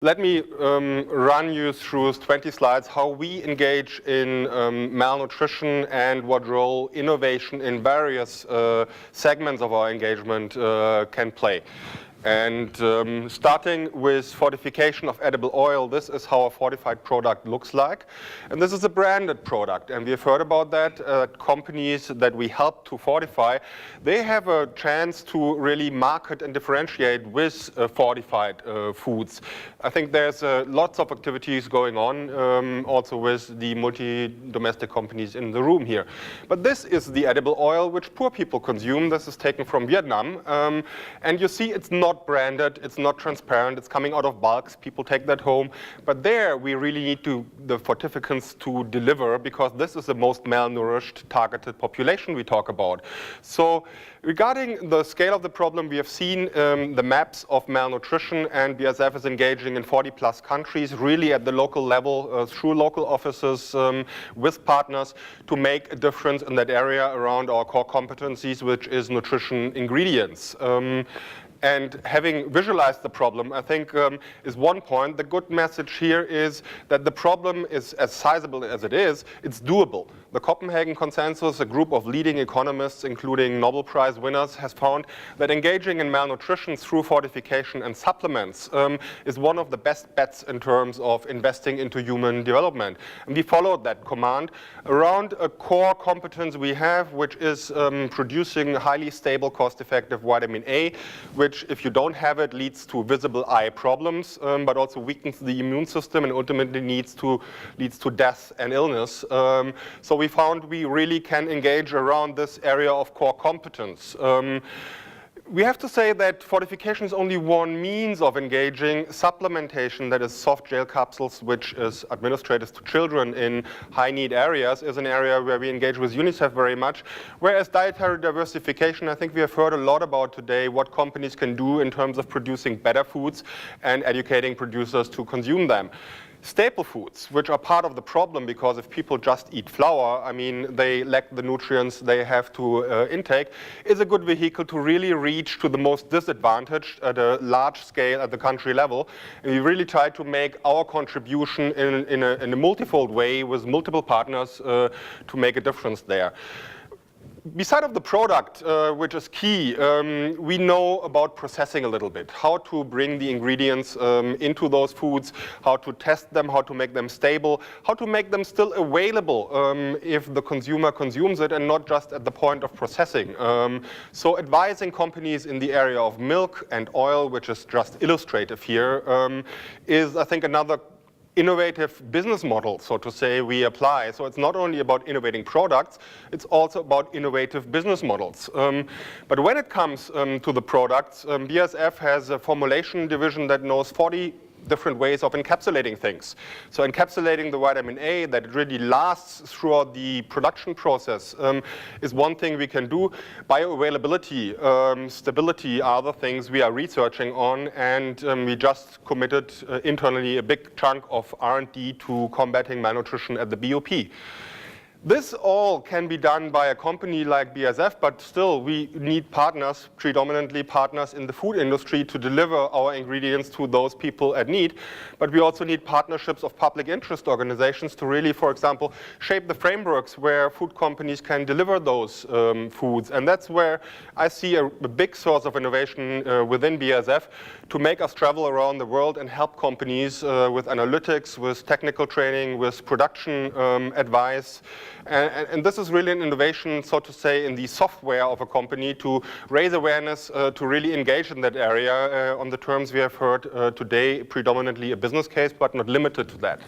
Let me run you through 20 slides how we engage in malnutrition and what role innovation in various segments of our engagement can play. And starting with fortification of edible oil, this is how a fortified product looks like. And this is a branded product. And we've heard about that. Companies that we help to fortify, they have a chance to really market and differentiate with fortified foods. I think there's lots of activities going on also with the multi-domestic companies in the room here. But this is the edible oil which poor people consume. This is taken from Vietnam. And you see it's not branded, it's not transparent, it's coming out of bulks, people take that home. But there we really need the fortificants to deliver, because this is the most malnourished targeted population we talk about. So regarding the scale of the problem, we have seen the maps of malnutrition, and BASF is engaging in 40+ countries, really at the local level, through local offices with partners, to make a difference in that area around our core competencies, which is nutrition ingredients. And having visualized the problem, I think is one point. The good message here is that the problem is as sizable as it is, it's doable. The Copenhagen Consensus, a group of leading economists, including Nobel Prize winners, has found that engaging in malnutrition through fortification and supplements is one of the best bets in terms of investing into human development. And we followed that command around a core competence we have, which is producing highly stable, cost-effective vitamin A, which, if you don't have it, leads to visible eye problems, but also weakens the immune system and ultimately leads to death and illness. So we found we really can engage around this area of core competence. We have to say that fortification is only one means of engaging. Supplementation, that is soft gel capsules, which is administered to children in high-need areas, is an area where we engage with UNICEF very much. Whereas dietary diversification, I think we have heard a lot about today what companies can do in terms of producing better foods and educating producers to consume them. Staple foods, which are part of the problem, because if people just eat flour, I mean, they lack the nutrients they have to intake, is a good vehicle to really reach to the most disadvantaged at a large scale at the country level. And we really try to make our contribution in a multifold way with multiple partners to make a difference there. Beside of the product, which is key, we know about processing a little bit, how to bring the ingredients into those foods, how to test them, how to make them stable, how to make them still available if the consumer consumes it and not just at the point of processing. So advising companies in the area of milk and oil, which is just illustrative here, is, I think, another innovative business model, so to say, we apply. So it's not only about innovating products, it's also about innovative business models. But when it comes to the products, BASF has a formulation division that knows 40 different ways of encapsulating things. So encapsulating the vitamin A that really lasts throughout the production process is one thing we can do. Bioavailability, stability are other things we are researching on, and we just committed internally a big chunk of R&D to combating malnutrition at the BOP. This all can be done by a company like BASF, but still we need partners, predominantly partners in the food industry, to deliver our ingredients to those people at need. But we also need partnerships of public interest organizations to really, for example, shape the frameworks where food companies can deliver those foods. And that's where I see a big source of innovation within BASF, to make us travel around the world and help companies with analytics, with technical training, with production advice. And this is really an innovation, so to say, in the software of a company to raise awareness, to really engage in that area on the terms we have heard today, predominantly a business case, but not limited to that.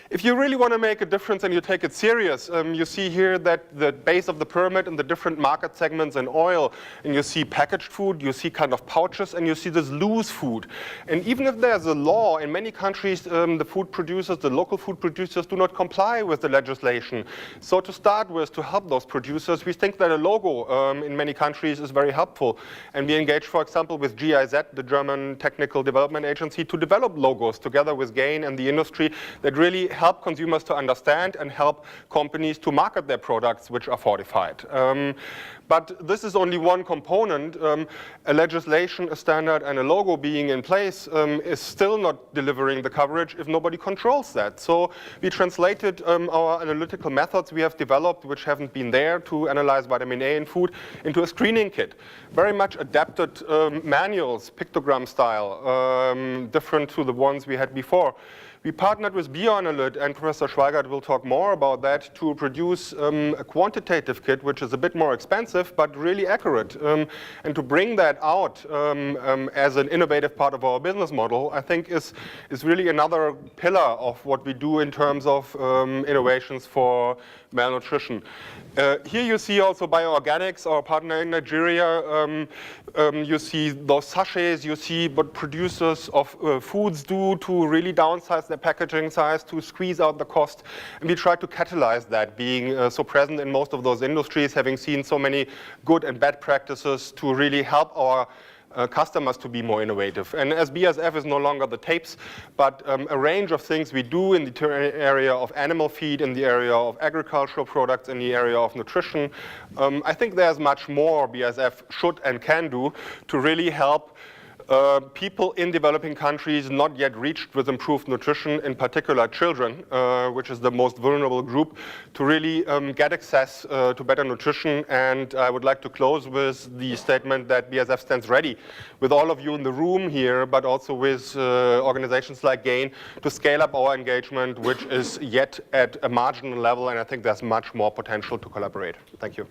If you really want to make a difference and you take it serious, you see here that the base of the pyramid and the different market segments in oil, and you see packaged food, you see kind of pouches, and you see this loose food. And even if there's a law, in many countries, the food producers, the local food producers, do not comply with the legislation. So to start with, to help those producers, we think that a logo in many countries is very helpful. And we engage, for example, with GIZ, the German Technical Development Agency, to develop logos together with GAIN and the industry that really help consumers to understand and help companies to market their products which are fortified. But this is only one component. A legislation, a standard, and a logo being in place is still not delivering the coverage if nobody controls that. So we translated our analytical methods we have developed, which haven't been there to analyze vitamin A in food, into a screening kit. Very much adapted manuals, pictogram style, different to the ones we had before. We partnered with BioAnalyt, and Professor Schweigert will talk more about that, to produce a quantitative kit, which is a bit more expensive, but really accurate. And to bring that out as an innovative part of our business model, I think is really another pillar of what we do in terms of innovations for malnutrition. Here you see also Bioorganics, our partner in Nigeria. You see those sachets, you see what producers of foods do to really downsize their packaging size, to squeeze out the cost. And we try to catalyze that, being so present in most of those industries, having seen so many good and bad practices to really help our customers to be more innovative. And as BASF is no longer the tapes, but a range of things we do in the area of animal feed, in the area of agricultural products, in the area of nutrition, I think there's much more BASF should and can do to really help people in developing countries not yet reached with improved nutrition, in particular children, which is the most vulnerable group, to really get access to better nutrition. And I would like to close with the statement that BASF stands ready with all of you in the room here, but also with organizations like GAIN, to scale up our engagement, which is yet at a marginal level, and I think there's much more potential to collaborate. Thank you.